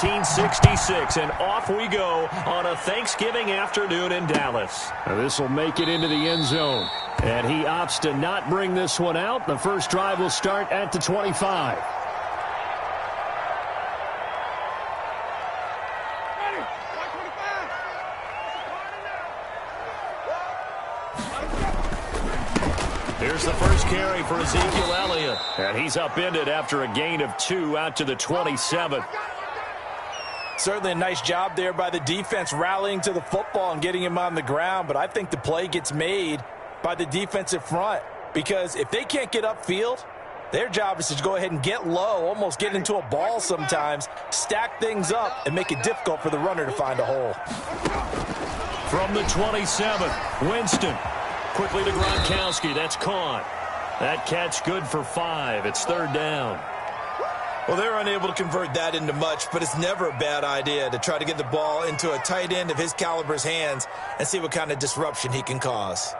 1966, and off we go on a Thanksgiving afternoon in Dallas. This will make it into the end zone, and he opts to not bring this one out. The first drive will start at the 25. Here's the first carry for Ezekiel Elliott. And he's upended after a gain of 2 out to the 27. Certainly a nice job there by the defense rallying to the football and getting him on the ground. But I think the play gets made by the defensive front. Because if they can't get upfield, their job is to go ahead and get low, almost get into a ball sometimes, stack things up, and make it difficult for the runner to find a hole. From the 27, Winston. Quickly to Gronkowski. That's caught. That catch good for 5. It's third down. Well, they're unable to convert that into much, but it's never a bad idea to try to get the ball into a tight end of his caliber's hands and see what kind of disruption he can cause.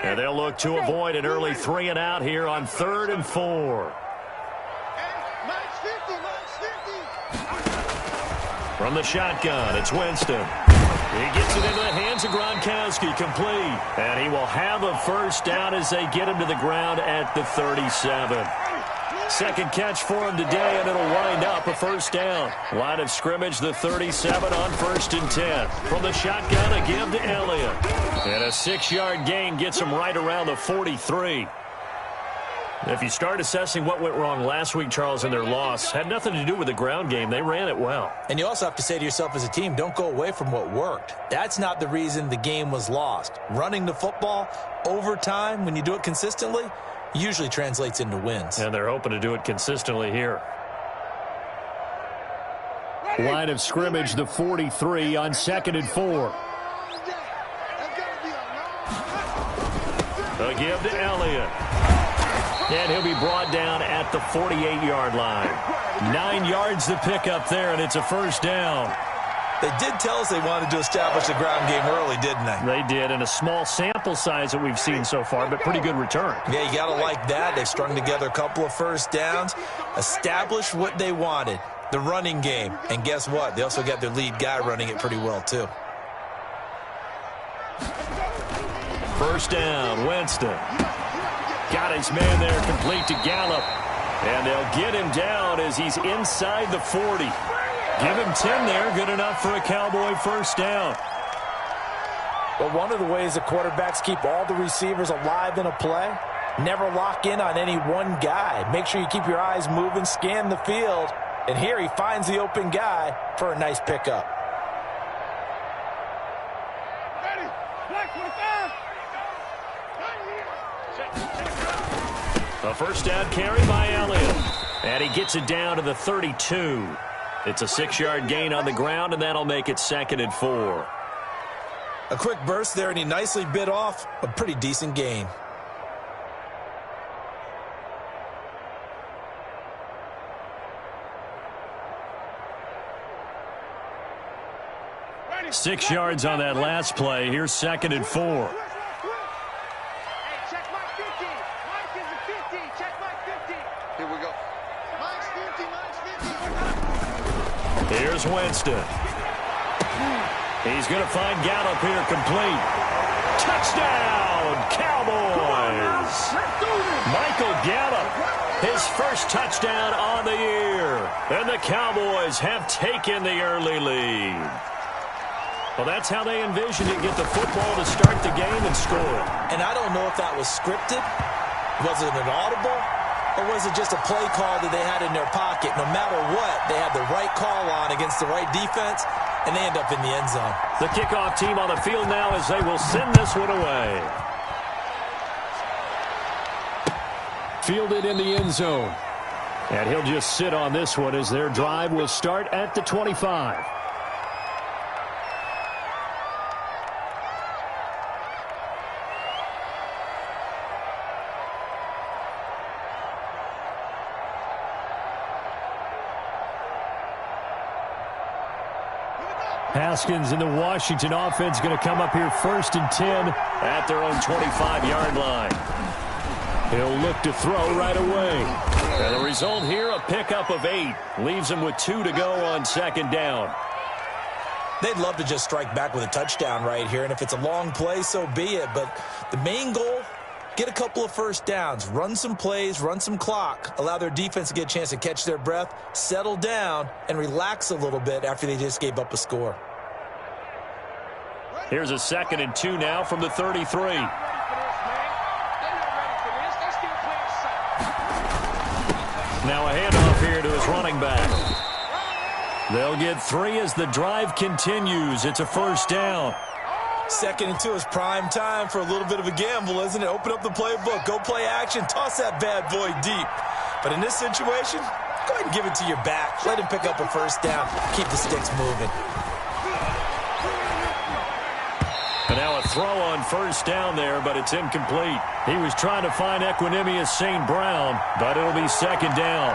And they'll look to avoid an early 3 and out here on 3rd and 4. From the shotgun, it's Winston. He gets it into the hands of Gronkowski, complete. And he will have a first down as they get him to the ground at the 37. Second catch for him today, and it'll wind up a first down. Line of scrimmage, the 37 on 1st and 10. From the shotgun, a give to Elliott. And a 6-yard gain gets him right around the 43. If you start assessing what went wrong last week, Charles, in their loss, had nothing to do with the ground game. They ran it well. And you also have to say to yourself as a team, don't go away from what worked. That's not the reason the game was lost. Running the football over time, when you do it consistently, usually translates into wins. And they're hoping to do it consistently here. Line of scrimmage, the 43 on 2nd and 4. A give to Elliott. And he'll be brought down at the 48-yard line. 9 yards to pick up there, and it's a first down. They did tell us they wanted to establish the ground game early, didn't they? They did, and a small sample size that we've seen so far, but pretty good return. Yeah, you got to like that. They've strung together a couple of first downs, established what they wanted, the running game. And guess what? They also got their lead guy running it pretty well, too. First down, Winston. Got his man there, complete to Gallup. And they'll get him down as he's inside the 40. Give him 10 there, good enough for a Cowboy first down. But one of the ways the quarterbacks keep all the receivers alive in a play, never lock in on any one guy. Make sure you keep your eyes moving, scan the field. And here he finds the open guy for a nice pickup. A first down carry by Elliott. And he gets it down to the 32. It's a 6-yard gain on the ground, and that'll make it 2nd and 4. A quick burst there, and he nicely bit off a pretty decent gain. Ready. 6 yards on that last play. Here's 2nd and 4. Here's Winston. He's going to find Gallup here, complete. Touchdown, Cowboys! Michael Gallup, his first touchdown on the year. And the Cowboys have taken the early lead. Well, that's how they envisioned it, get the football to start the game and score. And I don't know if that was scripted. Was it an audible? Or was it just a play call that they had in their pocket? No matter what, they had the right call on against the right defense, and they end up in the end zone. The kickoff team on the field now as they will send this one away. Fielded in the end zone. And he'll just sit on this one as their drive will start at the 25. Haskins and the Washington offense going to come up here 1st and 10 at their own 25-yard line. He'll look to throw right away. And the result here, a pickup of 8. Leaves him with 2 to go on 2nd down. They'd love to just strike back with a touchdown right here, and if it's a long play, so be it. But the main goal, get a couple of first downs, run some plays, run some clock, allow their defense to get a chance to catch their breath, settle down, and relax a little bit after they just gave up a score. Here's a 2nd and 2 now from the 33. Now a handoff here to his running back. They'll get 3 as the drive continues. It's a 1st down. 2nd and 2 is prime time for a little bit of a gamble, isn't it? Open up the playbook, go play action, toss that bad boy deep. But in this situation, go ahead and give it to your back. Let him pick up a 1st down. Keep the sticks moving. And now a throw on 1st down there, but it's incomplete. He was trying to find Equanimeous St. Brown, but it'll be 2nd down.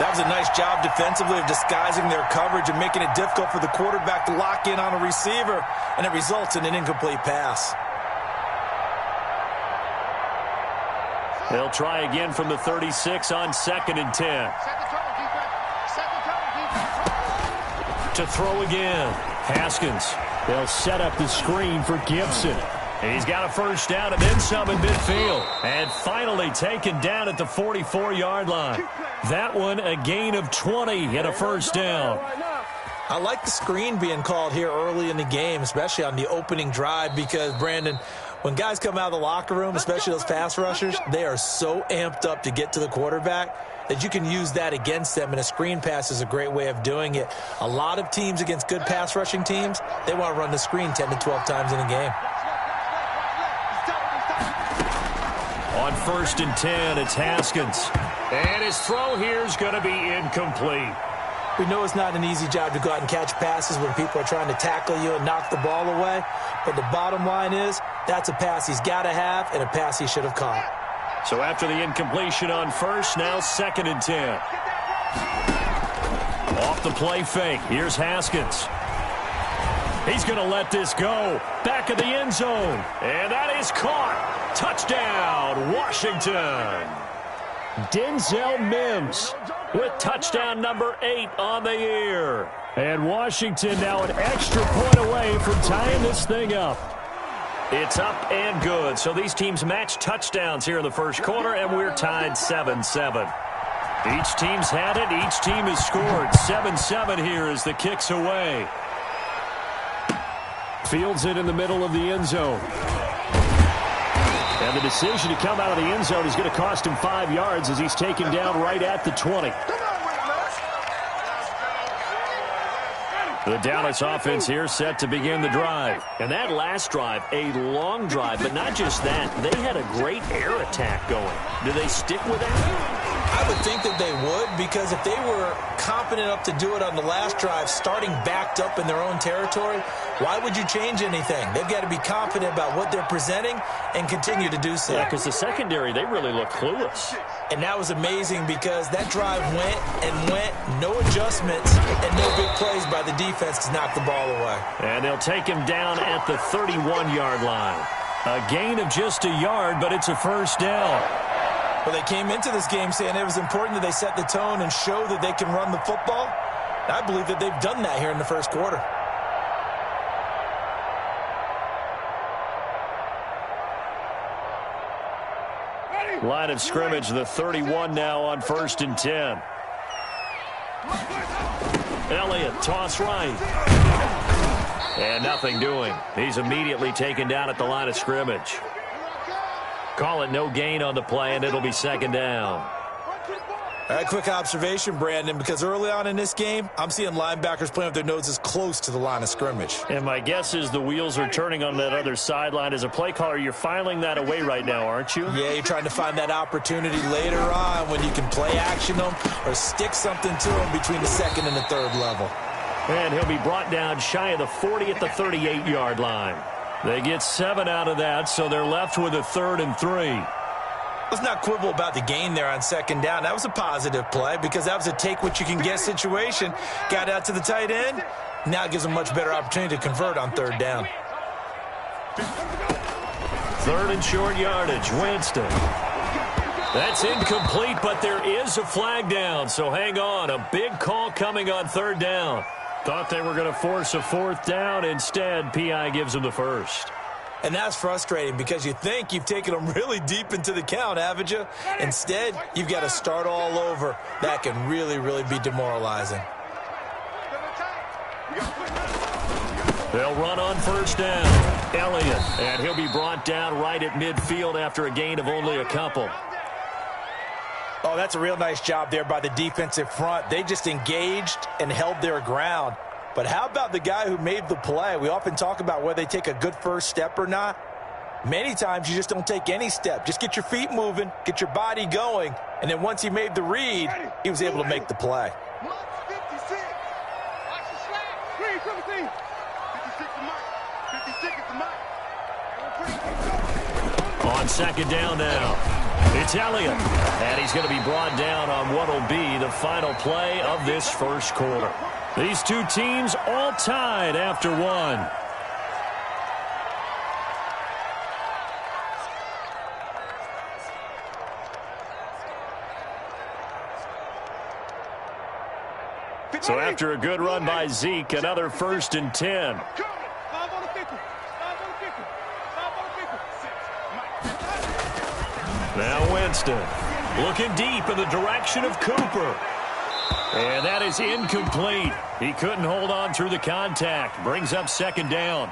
That was a nice job defensively of disguising their coverage and making it difficult for the quarterback to lock in on a receiver, and it results in an incomplete pass. They'll try again from the 36 on 2nd and 10. To throw again. Haskins. They'll set up the screen for Gibson. He's got a 1st down and then some in midfield. And finally taken down at the 44-yard line. That one a gain of 20 and a 1st down. I like the screen being called here early in the game, especially on the opening drive, because, Brandon, when guys come out of the locker room, especially those pass rushers, they are so amped up to get to the quarterback that you can use that against them, and a screen pass is a great way of doing it. A lot of teams against good pass rushing teams, they want to run the screen 10 to 12 times in a game. On 1st and 10, it's Haskins. And his throw here is going to be incomplete. We know it's not an easy job to go out and catch passes when people are trying to tackle you and knock the ball away. But the bottom line is, that's a pass he's got to have and a pass he should have caught. So after the incompletion on 1st, now 2nd and 10. Off the play fake. Here's Haskins. He's going to let this go. Back of the end zone. And that is caught. Touchdown, Washington. Denzel Mims with touchdown number 8 on the year. And Washington now an extra point away from tying this thing up. It's up and good. So these teams match touchdowns here in the 1st quarter, and we're tied 7-7. Each team's had it. Each team has scored. 7-7 here as the kick's away. Fields it in the middle of the end zone. And the decision to come out of the end zone is going to cost him 5 yards as he's taken down right at the 20. The Dallas offense here set to begin the drive. And that last drive, a long drive, but not just that. They had a great air attack going. Do they stick with that? I would think that they would, because if they were competent enough to do it on the last drive, starting backed up in their own territory, why would you change anything? They've got to be confident about what they're presenting and continue to do so. Yeah, because the secondary, they really look clueless. And that was amazing because that drive went and went, no adjustments, and no big plays by the defense to knock the ball away. And they'll take him down at the 31-yard line. A gain of just a yard, but it's a 1st down. Well, they came into this game saying it was important that they set the tone and show that they can run the football. I believe that they've done that here in the 1st quarter. Line of scrimmage, the 31 now on 1st and 10. Elliott, toss right. And nothing doing. He's immediately taken down at the line of scrimmage. Call it no gain on the play, and it'll be 2nd down. All right, quick observation, Brandon, because early on in this game, I'm seeing linebackers playing with their noses close to the line of scrimmage. And my guess is the wheels are turning on that other sideline. As a play caller, you're filing that away right now, aren't you? Yeah, you're trying to find that opportunity later on when you can play action them or stick something to them between the 2nd and the 3rd level. And he'll be brought down shy of the 40 at the 38-yard line. They get 7 out of that, so they're left with a 3rd and 3. Let's not quibble about the gain there on 2nd down. That was a positive play because that was a take-what-you-can-get situation. Got out to the tight end, Now it gives them much better opportunity to convert on third down. 3rd and short yardage, Winston. That's incomplete, but there is a flag down, so hang on. A big call coming on 3rd down. Thought they were going to force a 4th down. Instead, P.I. gives them the first. And that's frustrating because you think you've taken them really deep into the count, haven't you? Instead, you've got to start all over. That can really, really be demoralizing. They'll run on 1st down. Elliott, and he'll be brought down right at midfield after a gain of only a couple. Oh, that's a real nice job there by the defensive front. They just engaged and held their ground. But how about the guy who made the play? We often talk about whether they take a good first step or not. Many times you just don't take any step. Just get your feet moving, get your body going, and then once he made the read, he was able to make the play. On 2nd down now. It's Elliott, and he's going to be brought down on what will be the final play of this first quarter. These two teams all tied after one. So after a good run by Zeke, another 1st and 10. Now Winston looking deep in the direction of Cooper. And that is incomplete. He couldn't hold on through the contact. Brings up 2nd down.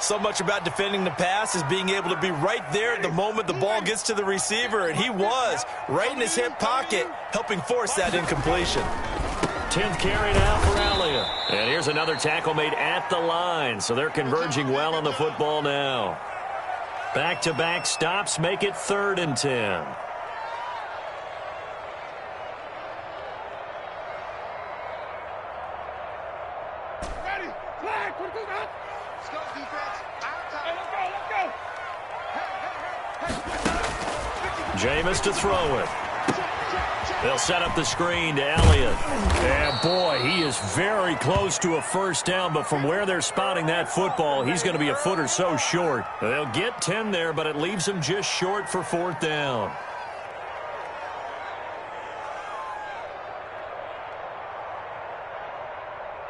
So much about defending the pass is being able to be right there at the moment the ball gets to the receiver. And he was right in his hip pocket, helping force that incompletion. 10th carry now for Elliott. And here's another tackle made at the line. So they're converging well on the football now. Back-to-back stops make it 3rd and 10. Jameis to throw it. They'll set up the screen to Elliott. And boy, he is very close to a 1st down, but from where they're spotting that football, he's going to be a foot or so short. They'll get 10 there, but it leaves him just short for 4th down.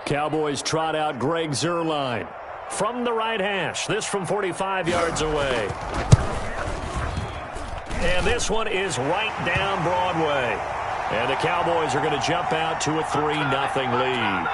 Cowboys trot out Greg Zuerlein from the right hash. This from 45 yards away. And this one is right down Broadway. And the Cowboys are going to jump out to a 3-0 lead.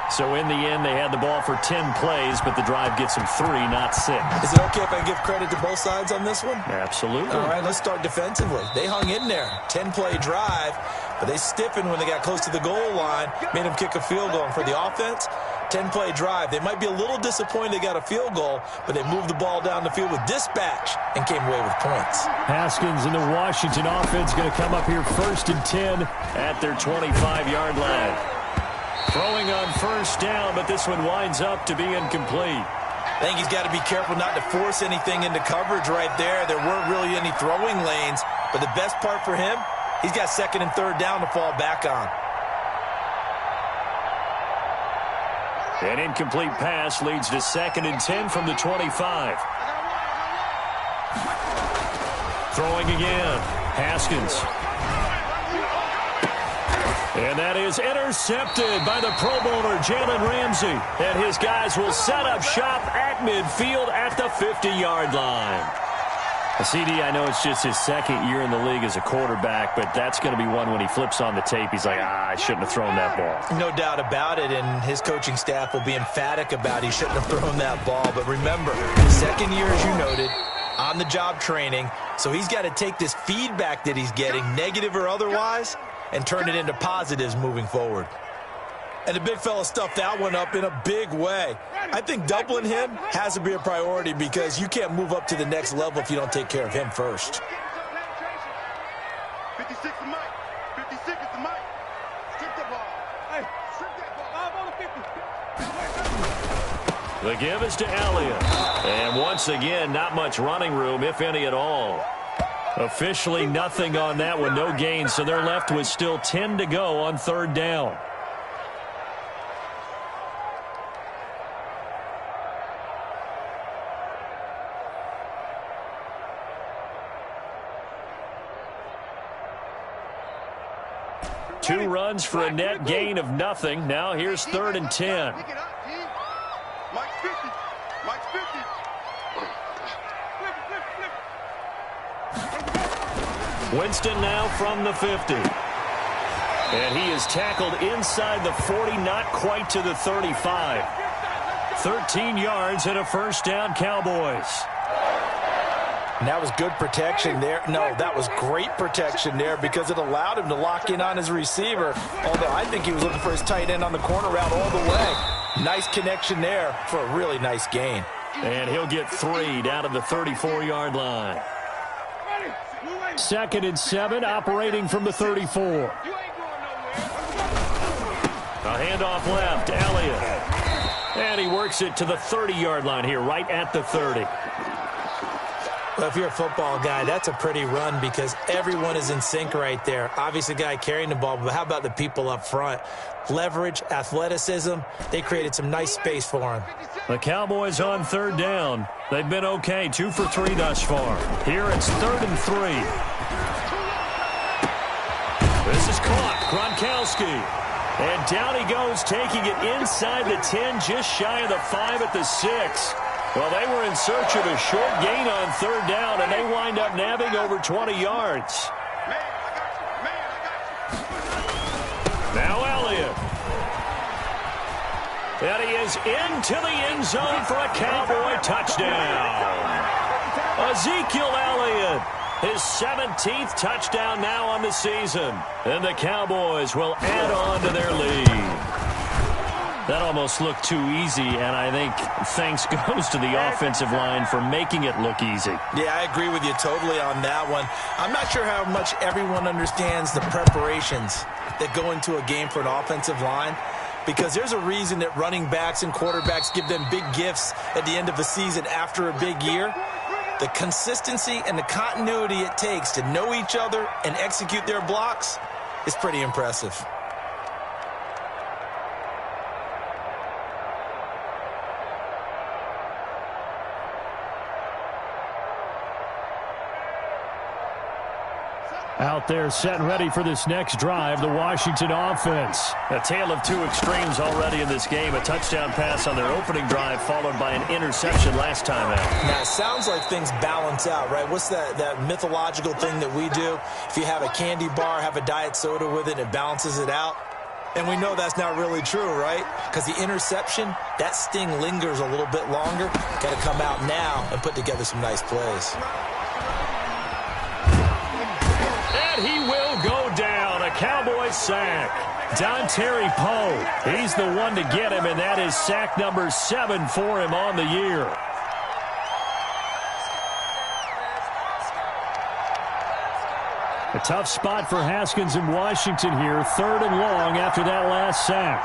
So in the end, they had the ball for 10 plays, but the drive gets them 3, not 6. Is it okay if I give credit to both sides on this one? Absolutely. All right, let's start defensively. They hung in there. 10-play drive, but they stiffened when they got close to the goal line, made them kick a field goal. And for the offense, 10-play drive. They might be a little disappointed they got a field goal, but they moved the ball down the field with dispatch and came away with points. Haskins and the Washington offense going to come up here 1st and 10 at their 25-yard line. Throwing on 1st down, but this one winds up to be incomplete. I think he's got to be careful not to force anything into coverage right there. There weren't really any throwing lanes, but the best part for him, he's got 2nd and 3rd down to fall back on. An incomplete pass leads to 2nd and 10 from the 25. Throwing again. Haskins. And that is intercepted by the Pro Bowler, Jalen Ramsey. And his guys will set up shop at midfield at the 50-yard line. CD, I know it's just his 2nd year in the league as a quarterback, but that's going to be one when he flips on the tape. He's like, I shouldn't have thrown that ball. No doubt about it, and his coaching staff will be emphatic about he shouldn't have thrown that ball. But remember, 2nd year, as you noted, on-the-job training, so he's got to take this feedback that he's getting, negative or otherwise, and turn it into positives moving forward. And the big fella stuffed that one up in a big way. I think doubling him has to be a priority because you can't move up to the next level if you don't take care of him first. 56 to Mike. 56 is to Mike. Strip the ball. Hey, strip that ball. The give is to Elliott. And once again, not much running room, if any at all. Officially nothing on that one, no gain, so they're left with still 10 to go on 3rd down. 2 runs for a net gain of nothing. Now here's 3rd and 10. Pick it up, T. Mike's 50. Mike's 50. Flip. Winston now from the 50. And he is tackled inside the 40, not quite to the 35. 13 yards and a first down, Cowboys. And that was good protection there. No, that was great protection there because it allowed him to lock in on his receiver. Although I think he was looking for his tight end on the corner route all the way. Nice connection there for a really nice gain. And he'll get 3 down to the 34-yard line. 2nd and 7, operating from the 34. A handoff left, Elliott. And he works it to the 30-yard line here, right at the 30. Well, if you're a football guy, that's a pretty run because everyone is in sync right there. Obviously, the guy carrying the ball, but how about the people up front? Leverage, athleticism, they created some nice space for him. The Cowboys on 3rd down. They've been okay, 2 for 3 thus far. Here it's 3rd and 3. This is caught, Gronkowski. And down he goes, taking it inside the 10, just shy of the 5 at the 6. Well, they were in search of a short gain on 3rd down, and they wind up nabbing over 20 yards. Now Elliott. And he is into the end zone for a Cowboy touchdown. Ezekiel Elliott, his 17th touchdown now on the season. And the Cowboys will add on to their lead. That almost looked too easy, and I think thanks goes to the offensive line for making it look easy. Yeah, I agree with you totally on that one. I'm not sure how much everyone understands the preparations that go into a game for an offensive line, because there's a reason that running backs and quarterbacks give them big gifts at the end of a season after a big year. The consistency and the continuity it takes to know each other and execute their blocks is pretty impressive. Out there set and ready for this next drive, the Washington offense. A tale of 2 extremes already in this game. A touchdown pass on their opening drive followed by an interception last time out. Now, it sounds like things balance out, right? What's that mythological thing that we do? If you have a candy bar, have a diet soda with it, it balances it out. And we know that's not really true, right? Because the interception, that sting lingers a little bit longer. Got to come out now and put together some nice plays. He will go down. A Cowboy sack. Dontari Poe. He's the one to get him, and that is sack number 7 for him on the year. A tough spot for Haskins in Washington here. 3rd and long after that last sack.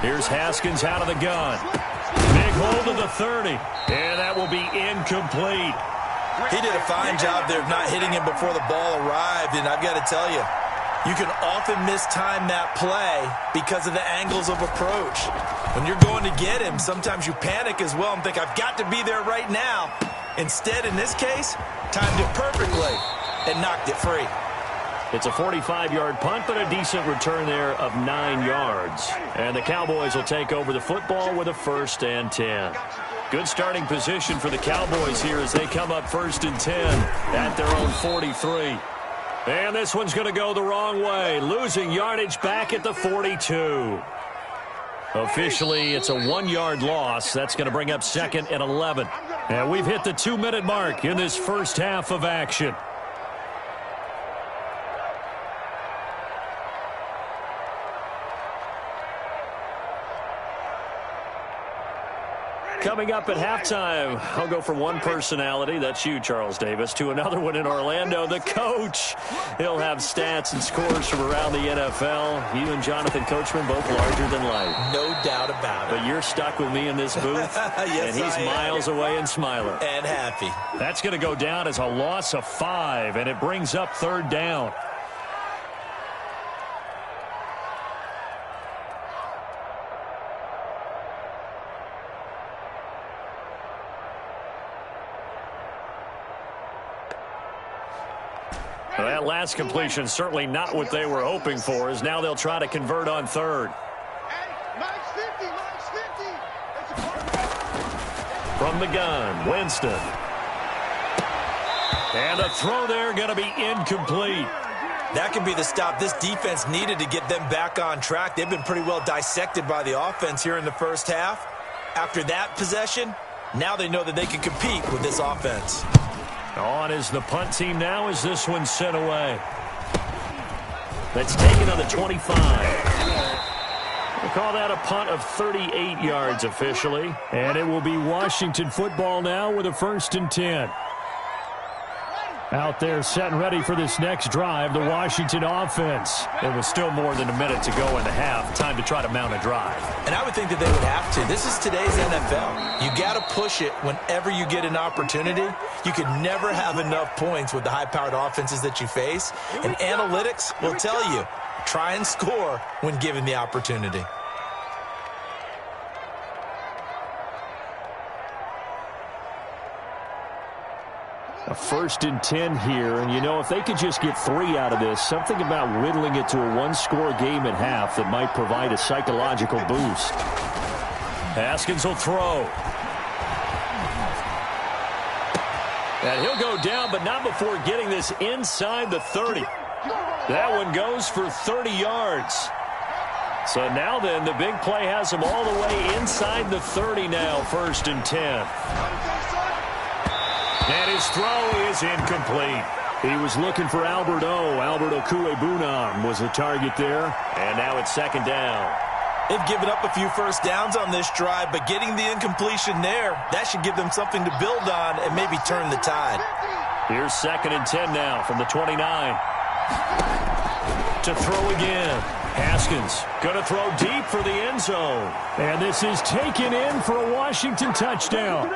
Here's Haskins out of the gun. Big hold of the 30, and that will be incomplete. He did a fine job there of not hitting him before the ball arrived, and I've got to tell you, you can often mistime that play because of the angles of approach. When you're going to get him, sometimes you panic as well and think, I've got to be there right now. Instead, in this case, timed it perfectly and knocked it free. It's a 45-yard punt, but a decent return there of 9 yards. And the Cowboys will take over the football with a 1st and 10. Good starting position for the Cowboys here as they come up 1st and 10 at their own 43. And this one's going to go the wrong way, losing yardage back at the 42. Officially, it's a 1-yard loss. That's going to bring up 2nd and 11. And we've hit the 2-minute mark in this first half of action. Coming up at halftime, I'll go from one personality, that's you, Charles Davis, to another one in Orlando, the coach. He'll have stats and scores from around the NFL. You and Jonathan Coachman, both larger than life. No doubt about it. But you're stuck with me in this booth, yes, and he's miles away and smiling. And happy. That's going to go down as a loss of 5, and it brings up 3rd down. Well, that last completion certainly not what they were hoping for, as now they'll try to convert on third. From the gun, Winston. And the throw there going to be incomplete. That could be the stop this defense needed to get them back on track. They've been pretty well dissected by the offense here in the first half. After that possession, now they know that they can compete with this offense. On is the punt team now as this one's sent away. That's taken on the 25. We'll call that a punt of 38 yards officially. And it will be Washington football now with a 1st and 10. Out there set and ready for this next drive, the Washington offense. It was still more than a minute to go in the half. Time to try to mount a drive. And I would think that they would have to. This is today's NFL. You got to push it whenever you get an opportunity. You can never have enough points with the high-powered offenses that you face. And analytics will tell you, try and score when given the opportunity. A 1st and 10 here, and you know, if they could just get 3 out of this, something about whittling it to a 1-score game at half that might provide a psychological boost. Haskins will throw. And he'll go down, but not before getting this inside the 30. That one goes for 30 yards. So now then, the big play has him all the way inside the 30 now, 1st and 10. And his throw is incomplete. He was looking for Albert O. Albert Okwuegbunam was the target there. And now it's 2nd down. They've given up a few first downs on this drive, but getting the incompletion there, that should give them something to build on and maybe turn the tide. Here's 2nd and 10 now from the 29. To throw again. Haskins going to throw deep for the end zone. And this is taken in for a Washington touchdown.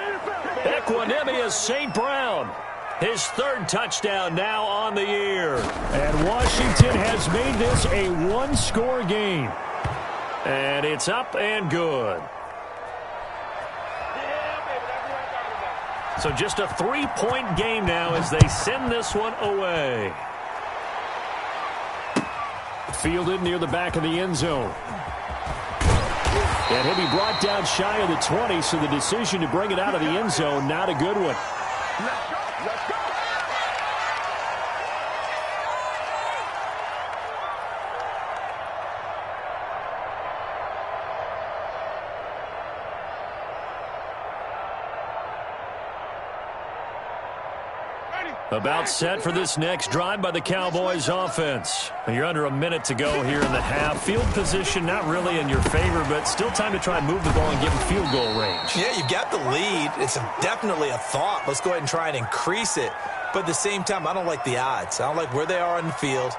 Equanimeous St. Brown, his 3rd touchdown now on the year. And Washington has made this a 1-score game. And it's up and good. So just a 3-point game now as they send this one away. Fielded near the back of the end zone. And he'll be brought down shy of the 20, so the decision to bring it out of the end zone, not a good one. Let's go. About set for this next drive by the Cowboys offense. You're under a minute to go here in the half. Field position not really in your favor, but still time to try and move the ball and get in field goal range. Yeah, you've got the lead. It's definitely a thought. Let's go ahead and try and increase it. But at the same time, I don't like the odds. I don't like where they are on the field.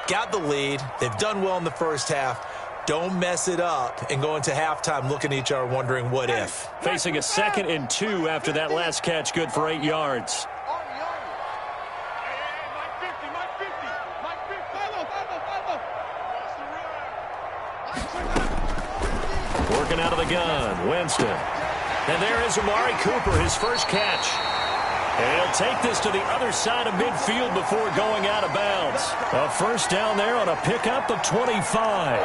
Got the lead. They've done well in the first half. Don't mess it up and go into halftime looking at each other wondering what if. Facing a 2nd and 2 after that last catch, good for 8 yards. Working out of the gun, Winston. And there is Amari Cooper, his first catch. And he'll take this to the other side of midfield before going out of bounds. A first down there on a pickup of 25.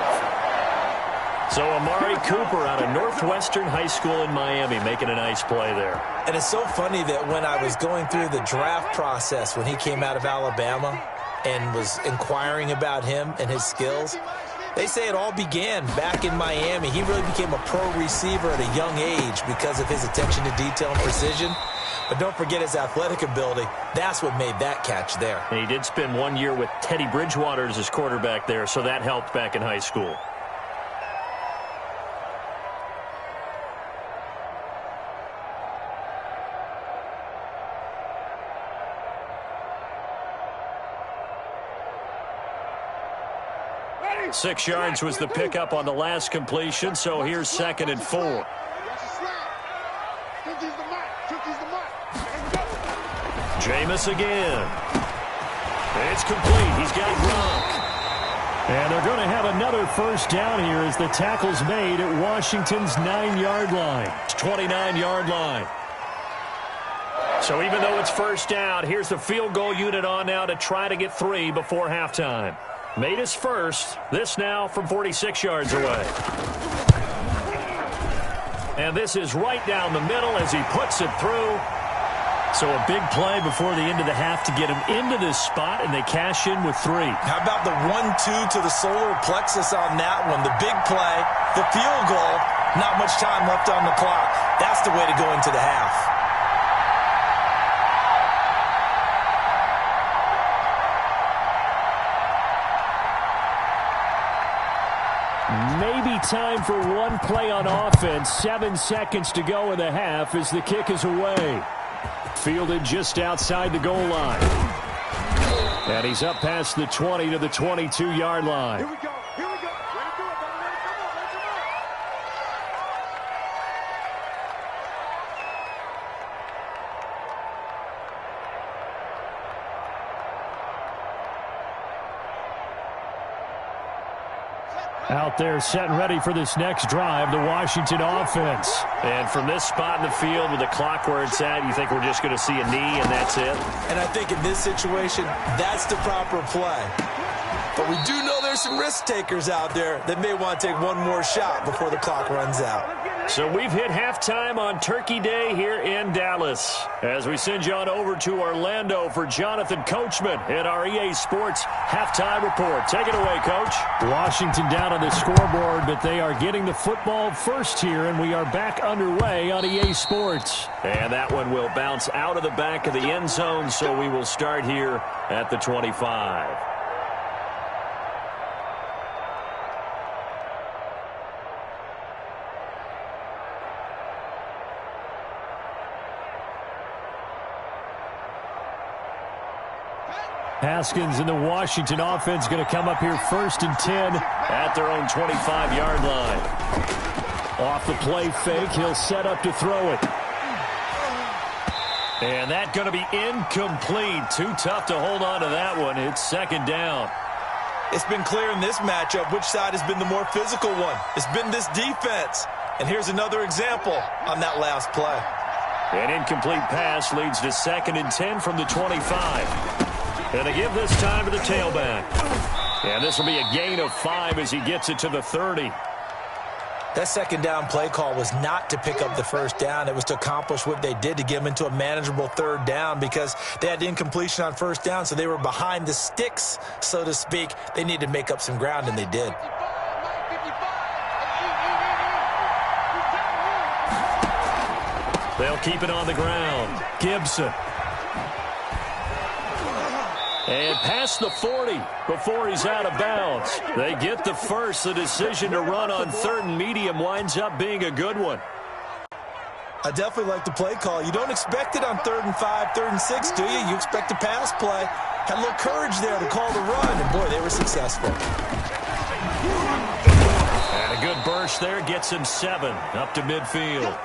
So Amari Cooper out of Northwestern High School in Miami making a nice play there. And it's so funny that when I was going through the draft process when he came out of Alabama and was inquiring about him and his skills, they say it all began back in Miami. He really became a pro receiver at a young age because of his attention to detail and precision. But don't forget his athletic ability. That's what made that catch there. And he did spend 1 year with Teddy Bridgewater as his quarterback there, so that helped back in high school. Ready? 6 yards was the pickup on the last completion, so here's 2nd and 4. Jameis again. It's complete. He's got Gronk. And they're going to have another first down here as the tackle's made at Washington's 9-yard line. It's 29-yard line. So even though it's first down, here's the field goal unit on now to try to get 3 before halftime. Made his first. This now from 46 yards away. And this is right down the middle as he puts it through. So a big play before the end of the half to get him into this spot, and they cash in with 3. How about the 1-2 to the solar plexus on that one? The big play, the field goal, not much time left on the clock. That's the way to go into the half. Maybe time for one play on offense. 7 seconds to go in the half as the kick is away. Fielded just outside the goal line. And he's up past the 20 to the 22-yard line. Here we go. Here we go. Ready to do it, buddy. Ready? Come on. Ready, Out there set and ready for this next drive, the Washington offense. And from this spot in the field with the clock where it's at, you think we're just going to see a knee and that's it? And I think in this situation, that's the proper play. But we do know there's some risk takers out there that may want to take one more shot before the clock runs out. So we've hit halftime on Turkey Day here in Dallas. As we send you on over to Orlando for Jonathan Coachman at our EA Sports Halftime Report. Take it away, Coach. Washington down on the scoreboard, but they are getting the football first here, and we are back underway on EA Sports. And that one will bounce out of the back of the end zone, so we will start here at the 25. Haskins and the Washington offense going to come up here 1st and 10 at their own 25-yard line. Off the play fake, he'll set up to throw it. And that going to be incomplete. Too tough to hold on to that one. It's 2nd down. It's been clear in this matchup which side has been the more physical one. It's been this defense. And here's another example on that last play. An incomplete pass leads to 2nd and 10 from the 25. And they give this time to the tailback. And this will be a gain of 5 as he gets it to the 30. That 2nd down play call was not to pick up the 1st down. It was to accomplish what they did to get them into a manageable 3rd down because they had incompletion on 1st down, so they were behind the sticks, so to speak. They needed to make up some ground, and they did. They'll keep it on the ground. Gibson. And past the 40 before he's out of bounds. They get the first. The decision to run on 3rd and medium winds up being a good one. I definitely like the play call. You don't expect it on 3rd and 5, 3rd and 6, do you? You expect a pass play. Had a little courage there to call the run, and boy, they were successful. And a good burst there gets him 7 up to midfield.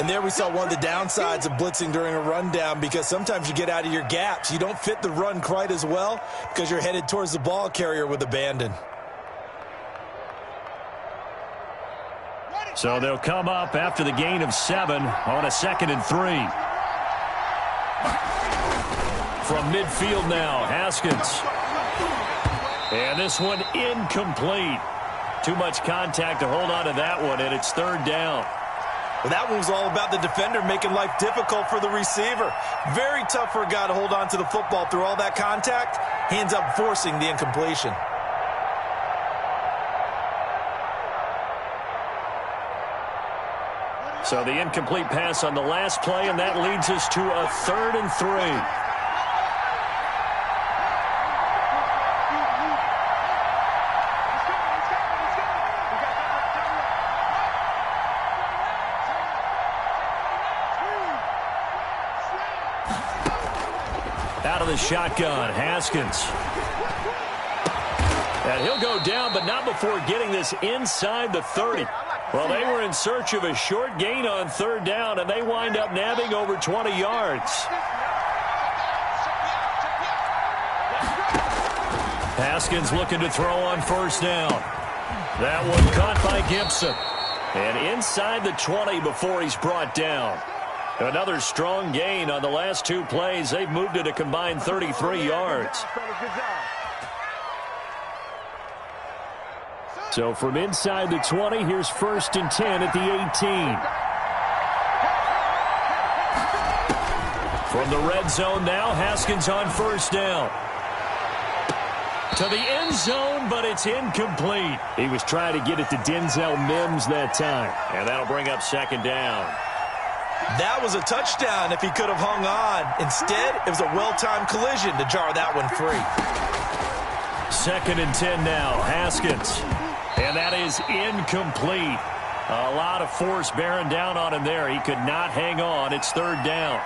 And there we saw one of the downsides of blitzing during a rundown because sometimes you get out of your gaps. You don't fit the run quite as well because you're headed towards the ball carrier with abandon. So they'll come up after the gain of 7 on a 2nd and 3. From midfield now, Haskins. And this one incomplete. Too much contact to hold on to that one, and it's 3rd down. Well, that one was all about the defender making life difficult for the receiver. Very tough for a guy to hold on to the football through all that contact. He ends up forcing the incompletion. So the incomplete pass on the last play, and that leads us to a 3rd and 3. Out of the shotgun, Haskins. And he'll go down, but not before getting this inside the 30. Well, they were in search of a short gain on 3rd down, and they wind up nabbing over 20 yards. Haskins looking to throw on 1st down. That one caught by Gibson. And inside the 20 before he's brought down. Another strong gain on the last 2 plays. They've moved it a combined 33 yards. So from inside the 20, here's 1st and 10 at the 18. From the red zone now, Haskins on 1st down. To the end zone, but it's incomplete. He was trying to get it to Denzel Mims that time. And that'll bring up 2nd down. That was a touchdown if he could have hung on. Instead, it was a well-timed collision to jar that one free. 2nd and 10 now, Haskins. And that is incomplete. A lot of force bearing down on him there. He could not hang on. It's 3rd down.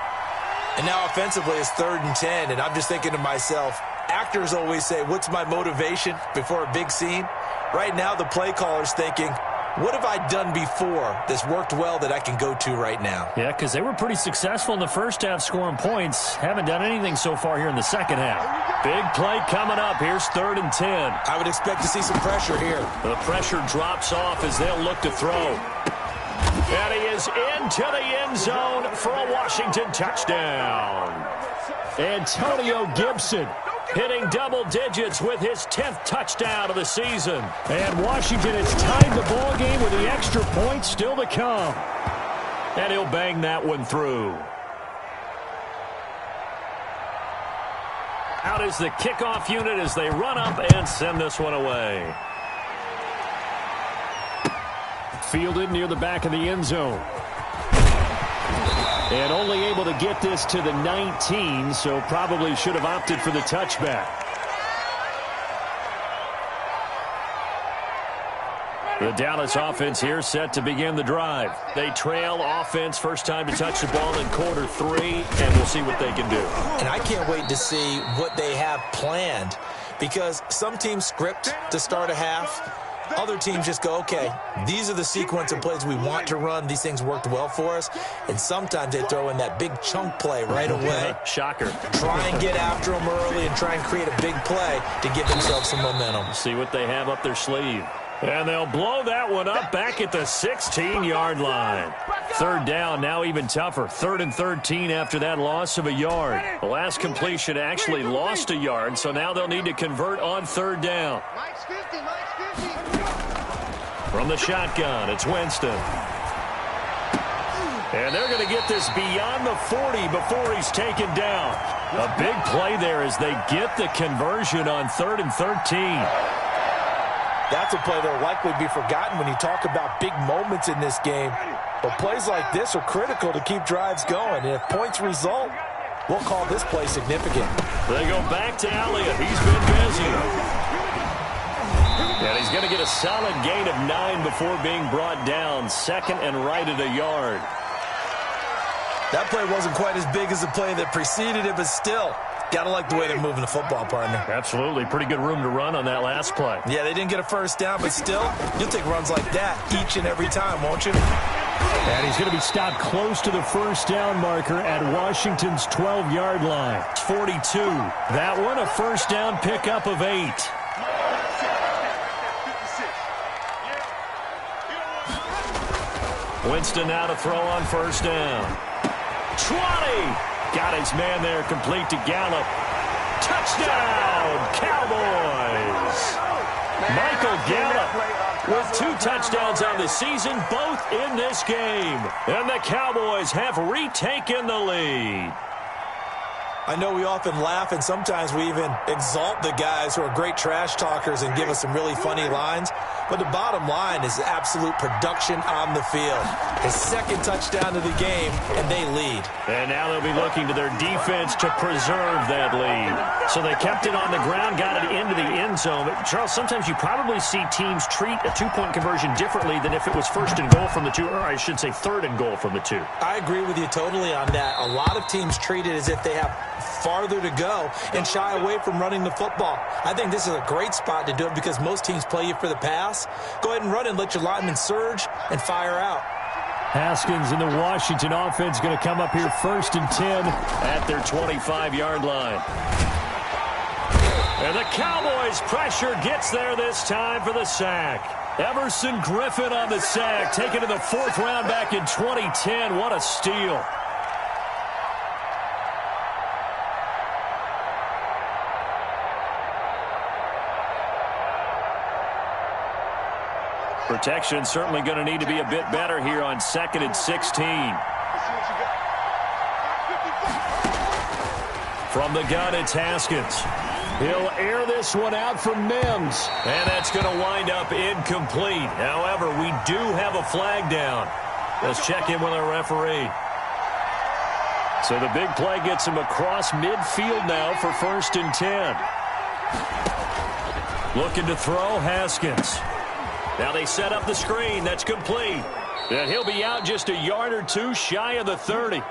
And now offensively, it's 3rd and 10. And I'm just thinking to myself, actors always say, what's my motivation before a big scene? Right now, the play caller's thinking, what have I done before that's worked well that I can go to right now? Yeah, because they were pretty successful in the first half scoring points. Haven't done anything so far here in the second half. Big play coming up. Here's 3rd and 10. I would expect to see some pressure here. The pressure drops off as they'll look to throw. And he is into the end zone for a Washington touchdown. Antonio Gibson hitting double digits with his 10th touchdown of the season. And Washington has tied the ball game with the extra point still to come. And he'll bang that one through. Out is the kickoff unit as they run up and send this one away. Fielded near the back of the end zone. And only able to get this to the 19, so probably should have opted for the touchback. The Dallas offense here set to begin the drive. They trail offense, first time to touch the ball in quarter 3, and we'll see what they can do. And I can't wait to see what they have planned, because some teams script to start a half. Other teams just go, okay, these are the sequence of plays we want to run. These things worked well for us. And sometimes they throw in that big chunk play right away. Shocker. Try and get after them early and try and create a big play to give themselves some momentum. See what they have up their sleeve. And they'll blow that one up back at the 16-yard line. 3rd down, now even tougher. 3rd and 13 after that loss of a yard. The last completion actually lost a yard, so now they'll need to convert on 3rd down. From the shotgun, it's Winston. And they're going to get this beyond the 40 before he's taken down. A big play there as they get the conversion on 3rd and 13. That's a play that will likely be forgotten when you talk about big moments in this game. But plays like this are critical to keep drives going. And if points result, we'll call this play significant. They go back to Elliott. He's been busy. And he's going to get a solid gain of 9 before being brought down. 2nd and right at a yard. That play wasn't quite as big as the play that preceded it, but still, got to like the way they're moving the football, partner. Absolutely. Pretty good room to run on that last play. Yeah, they didn't get a first down, but still, you'll take runs like that each and every time, won't you? And he's going to be stopped close to the first down marker at Washington's 12-yard line. It's 42. That one, a first down pickup of 8. Winston now to throw on first down. 20. Got his man there, complete to Gallup. Touchdown, Cowboys. Michael Gallup with 2 touchdowns on the season, both in this game. And the Cowboys have retaken the lead. I know we often laugh, and sometimes we even exalt the guys who are great trash talkers and give us some really funny lines. But the bottom line is absolute production on the field. His 2nd touchdown of the game, and they lead. And now they'll be looking to their defense to preserve that lead. So they kept it on the ground, got it into the end zone. But Charles, sometimes you probably see teams treat a 2-point conversion differently than if it was 1st and goal from the 2, or I should say 3rd and goal from the 2. I agree with you totally on that. A lot of teams treat it as if they have farther to go and shy away from running the football. I think this is a great spot to do it because most teams play you for the pass. Go ahead and run and let your linemen surge and fire out. Haskins and the Washington offense going to come up here 1st and 10 at their 25-yard line. And the Cowboys' pressure gets there this time for the sack. Everson Griffin on the sack, taken to the 4th round back in 2010. What a steal. Protection certainly going to need to be a bit better here on 2nd and 16. From the gun, it's Haskins. He'll air this one out for Mims. And that's going to wind up incomplete. However, we do have a flag down. Let's check in with our referee. So the big play gets him across midfield now for 1st and 10. Looking to throw, Haskins. Now they set up the screen. That's complete. And he'll be out just a yard or two shy of the 30.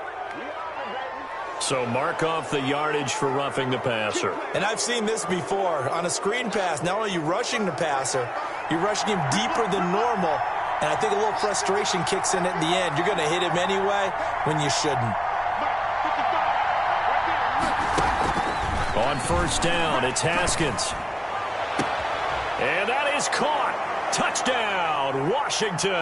So mark off the yardage for roughing the passer. And I've seen this before. On a screen pass, not only are you rushing the passer, you're rushing him deeper than normal. And I think a little frustration kicks in at the end. You're going to hit him anyway when you shouldn't. On 1st down, it's Haskins. And that is caught. Touchdown, Washington.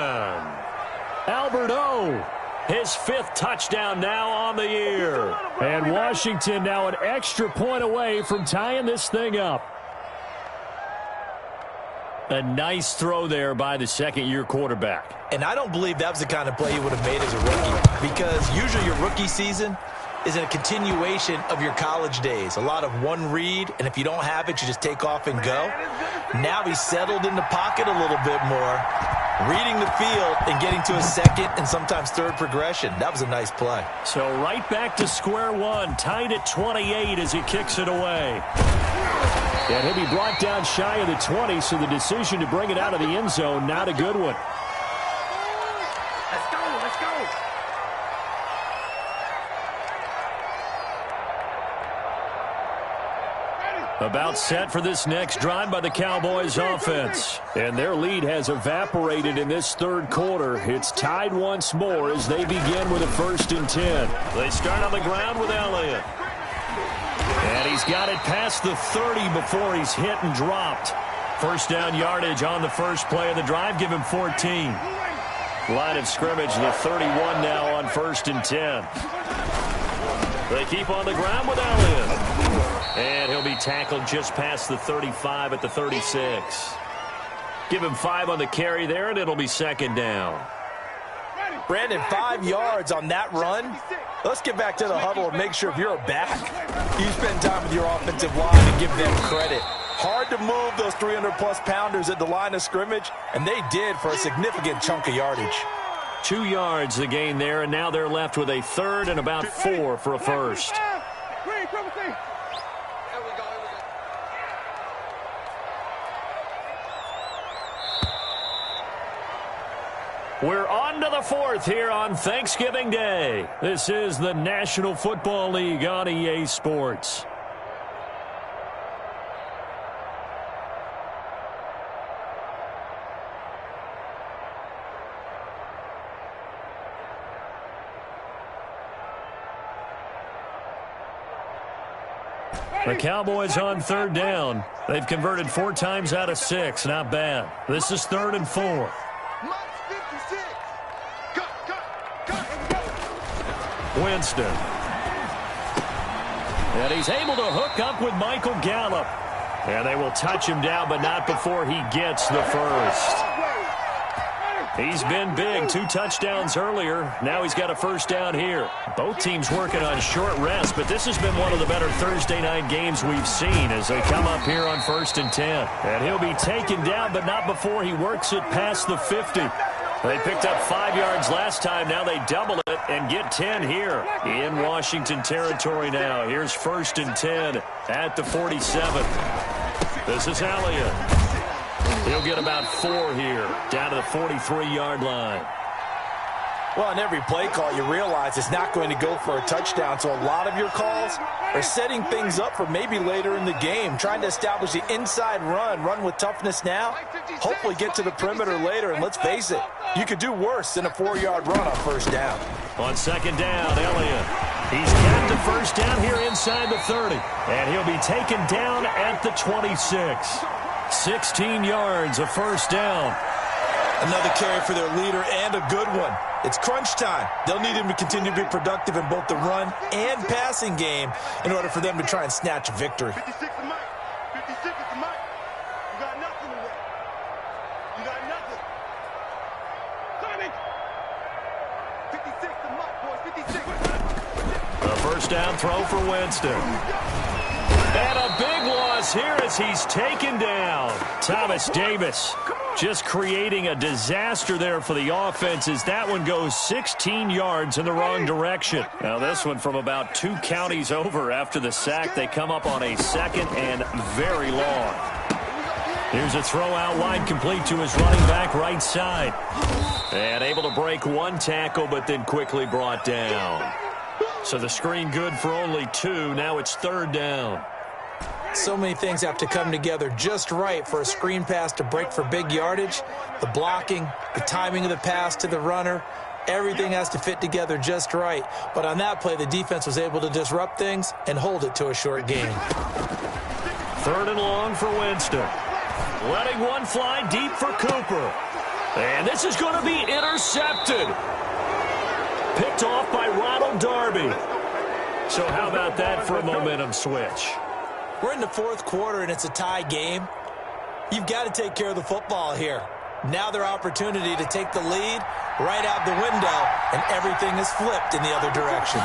Albert O, his 5th touchdown now on the year. And Washington now an extra point away from tying this thing up. A nice throw there by the second-year quarterback. And I don't believe that was the kind of play he would have made as a rookie, because usually your rookie season is a continuation of your college days. A lot of one read, and if you don't have it, you just take off and go. Now he's settled in the pocket a little bit more, reading the field and getting to a 2nd and sometimes 3rd progression. That was a nice play. So right back to square one, tied at 28 as he kicks it away. And he'll be brought down shy of the 20, so the decision to bring it out of the end zone, not a good one. Let's go, let's go. About set for this next drive by the Cowboys offense. And their lead has evaporated in this 3rd quarter. It's tied once more as they begin with a 1st and 10. They start on the ground with Elliott. And he's got it past the 30 before he's hit and dropped. 1st down yardage on the first play of the drive. Give him 14. Line of scrimmage, the 31 now on 1st and 10. They keep on the ground with Elliott. And he'll be tackled just past the 35 at the 36. Give him 5 on the carry there, and it'll be 2nd down. Brandon, 5 yards on that run. Let's get back to the huddle and make sure if you're a back, you spend time with your offensive line and give them credit. Hard to move those 300-plus pounders at the line of scrimmage, and they did for a significant chunk of yardage. 2 yards the gain there, and now they're left with a 3rd and about 4 for a 1st. We're on to the 4th here on Thanksgiving Day. This is the National Football League on EA Sports. The Cowboys on 3rd down. They've converted 4 times out of 6. Not bad. This is 3rd and 4. Winston. And he's able to hook up with Michael Gallup. And they will touch him down, but not before he gets the 1st. He's been big. 2 touchdowns earlier. Now he's got a 1st down here. Both teams working on short rest, but this has been one of the better Thursday night games we've seen as they come up here on 1st and 10. And he'll be taken down, but not before he works it past the 50. They picked up 5 yards last time. Now they double it and get 10 here in Washington territory now. Here's 1st and 10 at the 47. This is Elliott. He'll get about 4 here, down to the 43-yard line. Well, on every play call, you realize it's not going to go for a touchdown, so a lot of your calls are setting things up for maybe later in the game, trying to establish the inside run with toughness now, hopefully get to the perimeter later, and let's face it, you could do worse than a 4-yard run on 1st down. On 2nd down, Elliott. He's got the 1st down here inside the 30, and he'll be taken down at the 26. 16 yards, a 1st down. Another carry for their leader and a good one. It's crunch time. They'll need him to continue to be productive in both the run and passing game in order for them to try and snatch a victory. 56 to Mike. 56 to Mike. You got nothing today. You got nothing. 56 to Mike, boys. 56. A first down throw for Winston. And a big loss here as he's taken down. Thomas Davis just creating a disaster there for the offense as that one goes 16 yards in the wrong direction. Now this one from about 2 counties over after the sack. They come up on a second and very long. Here's a throw out wide, complete to his running back right side. And able to break 1 tackle, but then quickly brought down. So the screen good for only 2. Now it's 3rd down. So many things have to come together just right for a screen pass to break for big yardage. The blocking, the timing of the pass to the runner, everything has to fit together just right. But on that play, the defense was able to disrupt things and hold it to a short gain. 3rd and long for Winston. Letting one fly deep for Cooper. And this is going to be intercepted. Picked off by Ronald Darby. So how about that for a momentum switch? We're in the 4th quarter, and it's a tie game. You've got to take care of the football here. Now their opportunity to take the lead right out the window, and everything is flipped in the other direction.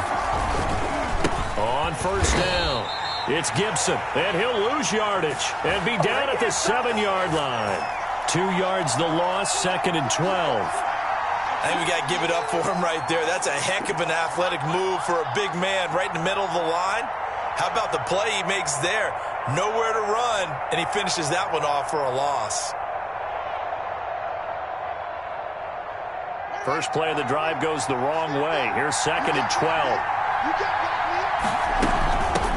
On first down, it's Gibson, and he'll lose yardage and be down at the 7-yard line. 2 yards the loss, 2nd and 12. I think we got to give it up for him right there. That's a heck of an athletic move for a big man right in the middle of the line. How about the play he makes there? Nowhere to run, and he finishes that one off for a loss. First play of the drive goes the wrong way. Here's 2nd and 12.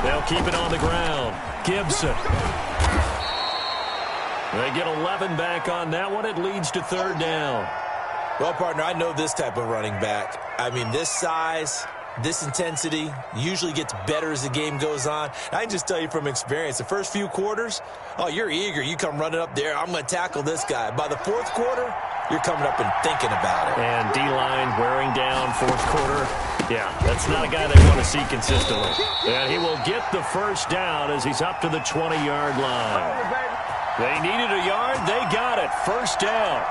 They'll keep it on the ground. Gibson. They get 11 back on that one. It leads to 3rd down. Well, partner, I know this type of running back. I mean, this size, this intensity usually gets better as the game goes on. I can just tell you from experience, the first few quarters, oh, you're eager. You come running up there. I'm going to tackle this guy. By the 4th quarter, you're coming up and thinking about it. And D-line wearing down 4th quarter. Yeah, that's not a guy they want to see consistently. And he will get the first down as he's up to the 20-yard line. They needed a yard. They got it. First down.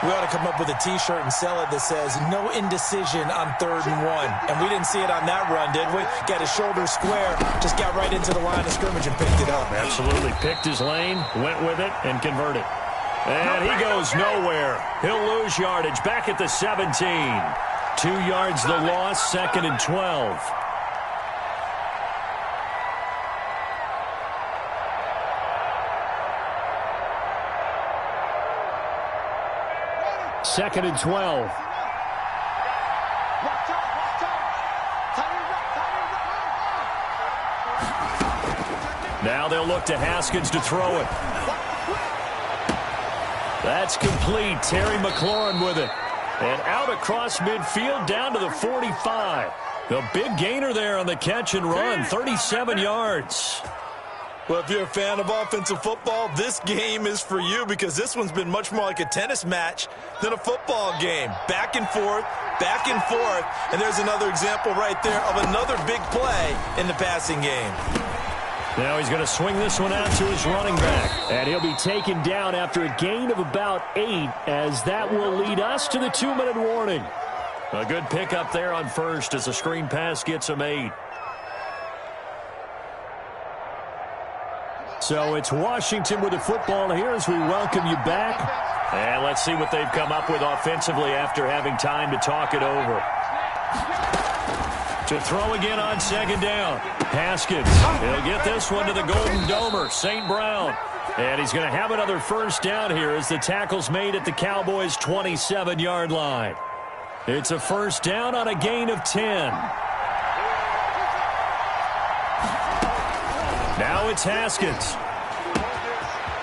We ought to come up with a T-shirt and sell it that says, no indecision on 3rd and 1. And we didn't see it on that run, did we? Got his shoulder square, just got right into the line of scrimmage and picked it up. Absolutely. Picked his lane, went with it, and converted. And he goes nowhere. He'll lose yardage back at the 17. 2 yards the loss, 2nd and 12. Second and 12. Now they'll look to Haskins to throw it. That's complete. Terry McLaurin with it. And out across midfield down to the 45. The big gainer there on the catch and run, 37 yards. Well, if you're a fan of offensive football, this game is for you because this one's been much more like a tennis match than a football game. Back and forth, and there's another example right there of another big play in the passing game. Now he's going to swing this one out to his running back. And he'll be taken down after a gain of about 8, as that will lead us to the 2-minute warning. A good pickup there on first as the screen pass gets him 8. So it's Washington with the football here as we welcome you back. And let's see what they've come up with offensively after having time to talk it over. To throw again on 2nd down. Haskins, he'll get this one to the Golden Domer, St. Brown. And he's going to have another first down here as the tackle's made at the Cowboys' 27-yard line. It's a first down on a gain of 10. Now it's Haskins.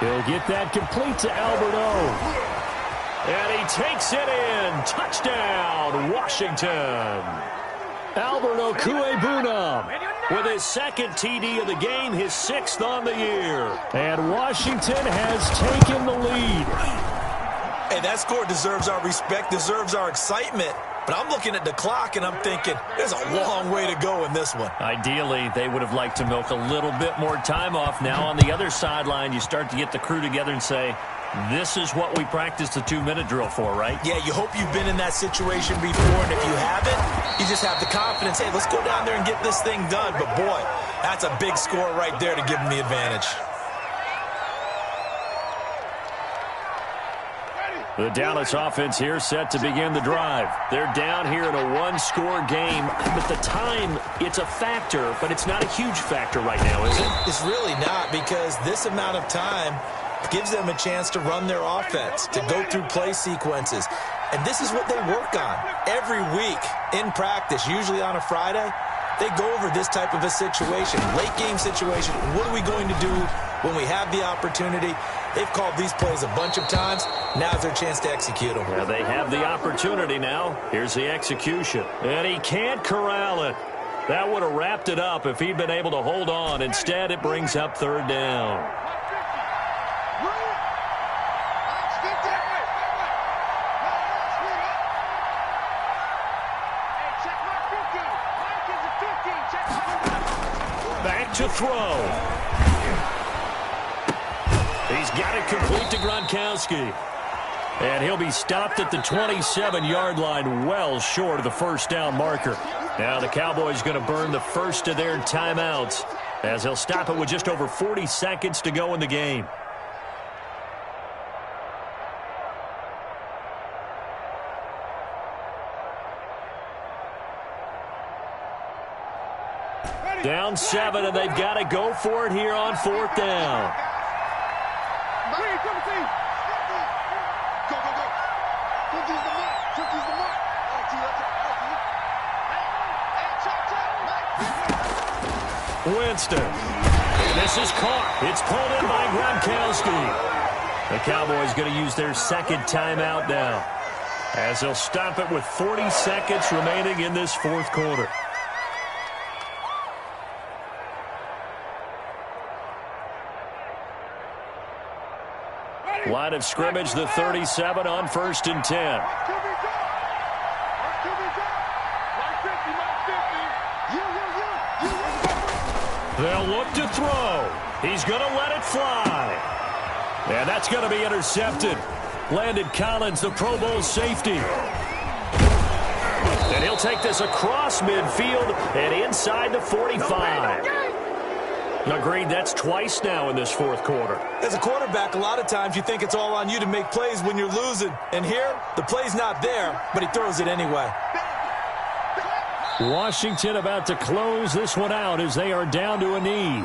He'll get that complete to Albert O. And he takes it in. Touchdown, Washington. Albert Okwuegbunam with his 2nd TD of the game, his 6th on the year. And Washington has taken the lead. Hey, that score deserves our respect, deserves our excitement. But I'm looking at the clock, and I'm thinking, there's a long way to go in this one. Ideally, they would have liked to milk a little bit more time off. Now on the other sideline, you start to get the crew together and say, This is what we practiced the 2-minute drill for, right? Yeah, you hope you've been in that situation before, and if you haven't, you just have the confidence, hey, let's go down there and get this thing done. But, boy, that's a big score right there to give them the advantage. The Dallas offense here set to begin the drive. They're down here in a one-score game, but the time, it's a factor, but it's not a huge factor right now, is it? It's really not, because this amount of time gives them a chance to run their offense, to go through play sequences. And this is what they work on every week in practice, usually on a Friday. They go over this type of a situation, late game situation. What are we going to do when we have the opportunity? They've called these plays a bunch of times. Now's their chance to execute them. Yeah, they have the opportunity now. Here's the execution. And he can't corral it. That would have wrapped it up if he'd been able to hold on. Instead, it brings up third down. Back to throw. He's got it complete to Gronkowski. And he'll be stopped at the 27-yard line, well short of the first down marker. Now the Cowboys going to burn the first of their timeouts as they'll stop it with just over 40 seconds to go in the game. Down 7, and they've got to go for it here on fourth down. Winston. This is caught. It's pulled in by Gronkowski. The Cowboys going to use their second timeout now as they'll stop it with 40 seconds remaining in this fourth quarter. Line of scrimmage, the 37 on 1st and 10. They'll look to throw. He's going to let it fly. And that's going to be intercepted. Landon Collins, the Pro Bowl safety. And he'll take this across midfield and inside the 45. Agreed, that's twice now in this fourth quarter. As a quarterback, a lot of times you think it's all on you to make plays when you're losing. And here, the play's not there, but he throws it anyway. Washington about to close this one out as they are down to a knee.